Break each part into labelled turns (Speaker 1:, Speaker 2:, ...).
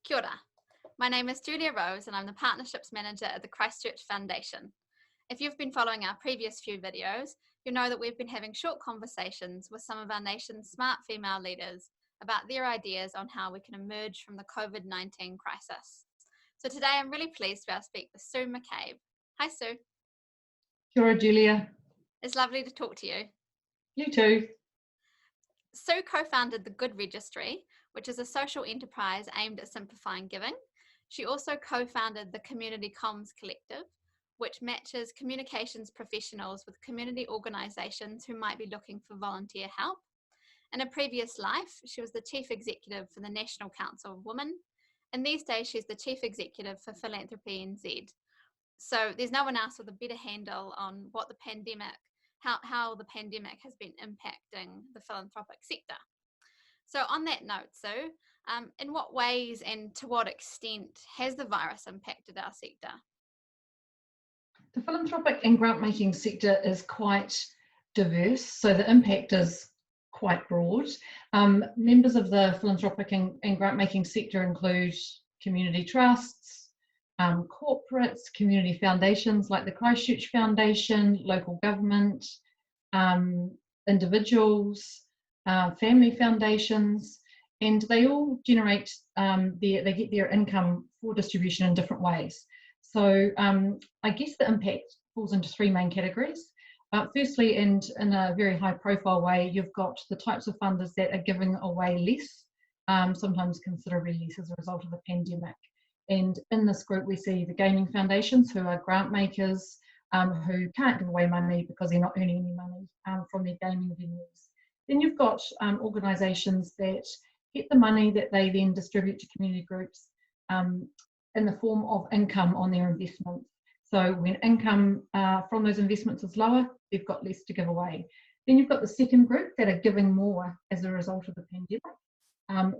Speaker 1: Kia ora. My name is Julia Rose and I'm the Partnerships Manager at the Christchurch Foundation. If you've been following our previous few videos, you'll know that we've been having short conversations with some of our nation's smart female leaders about their ideas on how we can emerge from the COVID-19 crisis. So today I'm really pleased to be able to speak with Sue McCabe. Hi Sue.
Speaker 2: Kia ora, Julia.
Speaker 1: It's lovely to talk to you.
Speaker 2: You too.
Speaker 1: Sue co-founded the Good Registry, which is a social enterprise aimed at simplifying giving. She also co-founded the Community Comms Collective, which matches communications professionals with community organisations who might be looking for volunteer help. In a previous life, she was the Chief Executive for the National Council of Women, and these days she's the Chief Executive for Philanthropy NZ. So there's no one else with a better handle on what the pandemic, how the pandemic has been impacting the philanthropic sector. So on that note, Sue, in what ways and to what extent has the virus impacted our sector?
Speaker 2: The philanthropic and grant-making sector is quite diverse, so the impact is quite broad. Members of the philanthropic and grant-making sector include community trusts, corporates, community foundations like the Christchurch Foundation, local government, individuals, family foundations, and they all generate, they get their income for distribution in different ways. So I guess the impact falls into three main categories. Firstly, and in a very high profile way, you've got the types of funders that are giving away less, sometimes considerably less as a result of the pandemic. And in this group, we see the gaming foundations who are grant makers who can't give away money because they're not earning any money from their gaming venues. Then you've got organisations that get the money that they then distribute to community groups in the form of income on their investments. So when income from those investments is lower, they've got less to give away. Then you've got the second group that are giving more as a result of the pandemic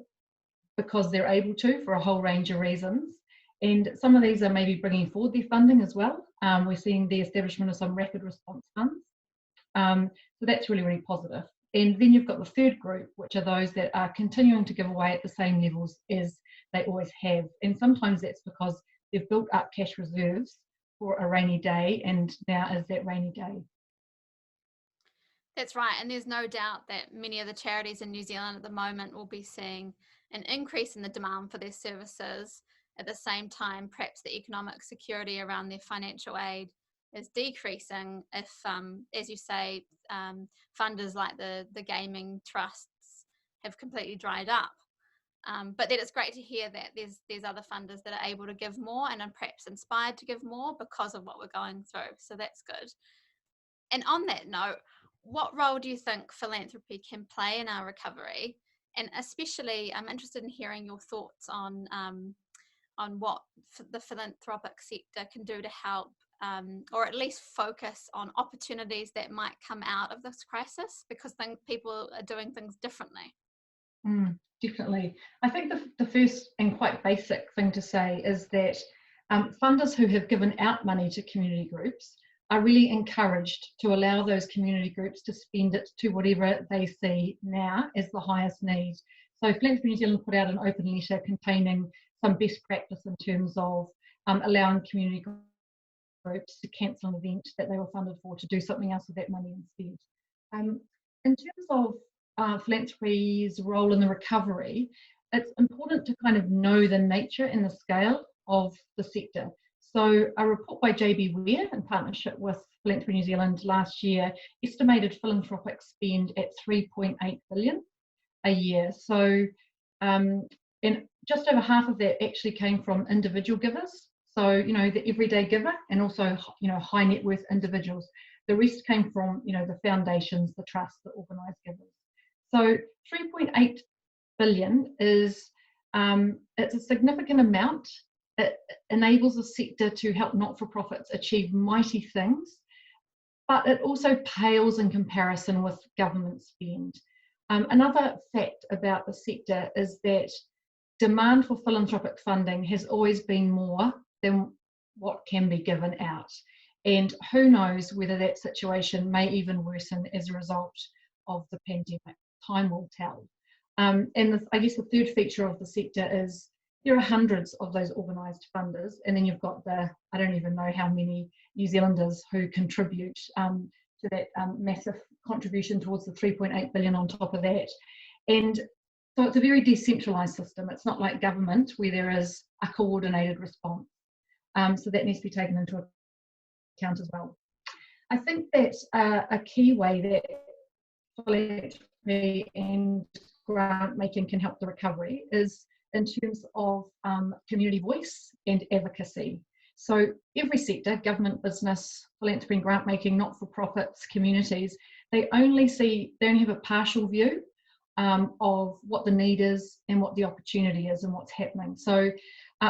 Speaker 2: because they're able to for a whole range of reasons. And some of these are maybe bringing forward their funding as well. We're seeing the establishment of some rapid response funds. So that's really, really positive. And then you've got the third group, which are those that are continuing to give away at the same levels as they always have. And sometimes that's because they've built up cash reserves for a rainy day, and now is that rainy day.
Speaker 1: That's right, and there's no doubt that many of the charities in New Zealand at the moment will be seeing an increase in the demand for their services. At the same time, perhaps the economic security around their financial aid is decreasing if, as you say, funders like the gaming trusts have completely dried up. But then it's great to hear that there's other funders that are able to give more and are perhaps inspired to give more because of what we're going through. So that's good. And on that note, what role do you think philanthropy can play in our recovery? And especially, I'm interested in hearing your thoughts on what the philanthropic sector can do to help, or at least focus on opportunities that might come out of this crisis, because people are doing things differently.
Speaker 2: Definitely. I think the first and quite basic thing to say is that funders who have given out money to community groups are really encouraged to allow those community groups to spend it to whatever they see now as the highest need. So Philanthropy New Zealand put out an open letter containing some best practice in terms of allowing community groups to cancel an event that they were funded for to do something else with that money instead. In terms of philanthropy's role in the recovery, it's important to kind of know the nature and the scale of the sector. So a report by JB Ware in partnership with Philanthropy New Zealand last year estimated philanthropic spend at 3.8 billion a year. So and just over half of that actually came from individual givers. So, the everyday giver, and also, high net worth individuals. The rest came from, the foundations, the trusts, the organised givers. So 3.8 billion is, it's a significant amount. It enables the sector to help not-for-profits achieve mighty things, but it also pales in comparison with government spend. Another fact about the sector is that demand for philanthropic funding has always been more than what can be given out. And who knows whether that situation may even worsen as a result of the pandemic. Time will tell. And I guess the third feature of the sector is there are hundreds of those organised funders, and then you've got the, I don't even know how many New Zealanders who contribute to that massive contribution towards the 3.8 billion on top of that. And so it's a very decentralised system. It's not like government where there is a coordinated response. So that needs to be taken into account as well. I think that a key way that philanthropy and grant making can help the recovery is in terms of community voice and advocacy. So every sector, government, business, philanthropy and grant making, not-for-profits, communities, they only have a partial view of what the need is and what the opportunity is and what's happening. So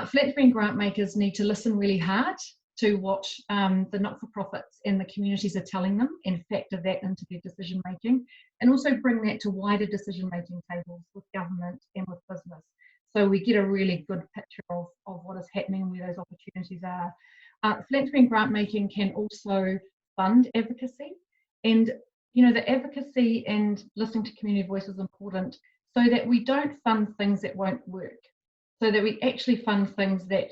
Speaker 2: philanthropy and grant makers need to listen really hard to what the not-for-profits and the communities are telling them and factor that into their decision making, and also bring that to wider decision making tables with government and with business. So we get a really good picture of what is happening and where those opportunities are. Philanthropy and grant making can also fund advocacy, and the advocacy and listening to community voice is important so that we don't fund things that won't work, so that we actually fund things that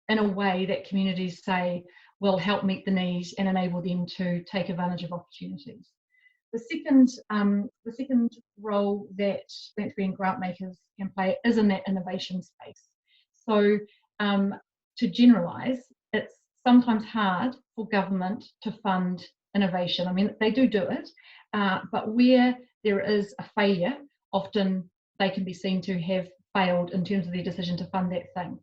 Speaker 2: in a way that communities say will help meet the needs and enable them to take advantage of opportunities. The second role that philanthropy and grant makers can play is in that innovation space. So to generalise, it's sometimes hard for government to fund innovation. I mean, they do it, but where there is a failure, often they can be seen to have failed in terms of their decision to fund that thing.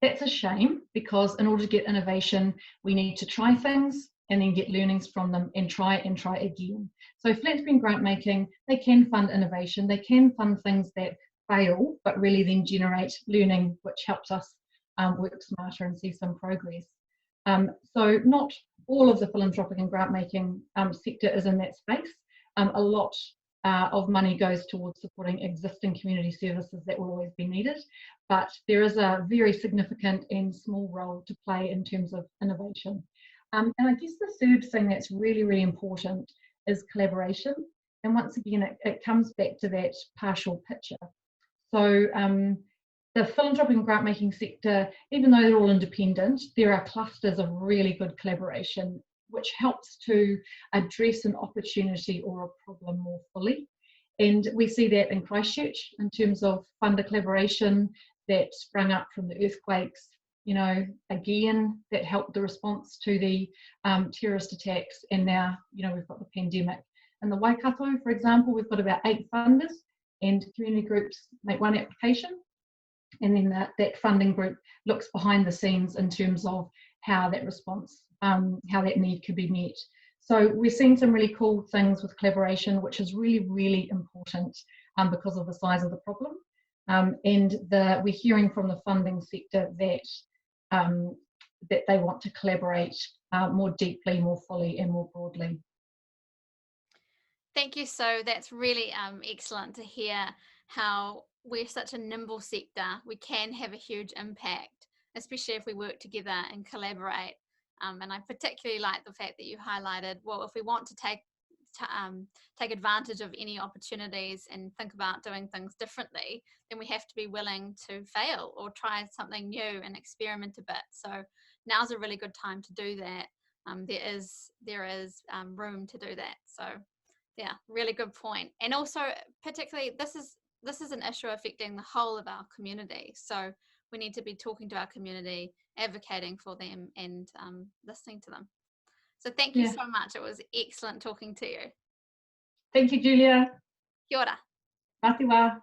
Speaker 2: That's a shame, because in order to get innovation, we need to try things and then get learnings from them and try again. So philanthropy and grant making, they can fund innovation, they can fund things that fail, but really then generate learning, which helps us work smarter and see some progress. So not all of the philanthropic and grant making sector is in that space. A lot of money goes towards supporting existing community services that will always be needed, but there is a very significant and small role to play in terms of innovation. And I guess the third thing that's really, really important is collaboration. And once again, it comes back to that partial picture. So the philanthropic and grant making sector, even though they're all independent, there are clusters of really good collaboration, which helps to address an opportunity or a problem more fully. And we see that in Christchurch in terms of funder collaboration that sprung up from the earthquakes, again, that helped the response to the terrorist attacks, and now, we've got the pandemic. In the Waikato, for example, we've got about 8 funders, and community groups make one application, and then that funding group looks behind the scenes in terms of how that response, how that need could be met. So we're seeing some really cool things with collaboration, which is really, really important because of the size of the problem. And we're hearing from the funding sector that they want to collaborate more deeply, more fully, and more broadly.
Speaker 1: Thank you. So that's really excellent to hear how we're such a nimble sector. We can have a huge impact, especially if we work together and collaborate. And I particularly like the fact that you highlighted, well, if we want to take advantage of any opportunities and think about doing things differently, then we have to be willing to fail or try something new and experiment a bit. So now's a really good time to do that. There is room to do that. So yeah, really good point. And also, particularly, this is an issue affecting the whole of our community. So we need to be talking to our community, advocating for them, and listening to them. So thank you so much. It was excellent talking to you.
Speaker 2: Thank you, Julia.
Speaker 1: Kia ora.
Speaker 2: Matiwa.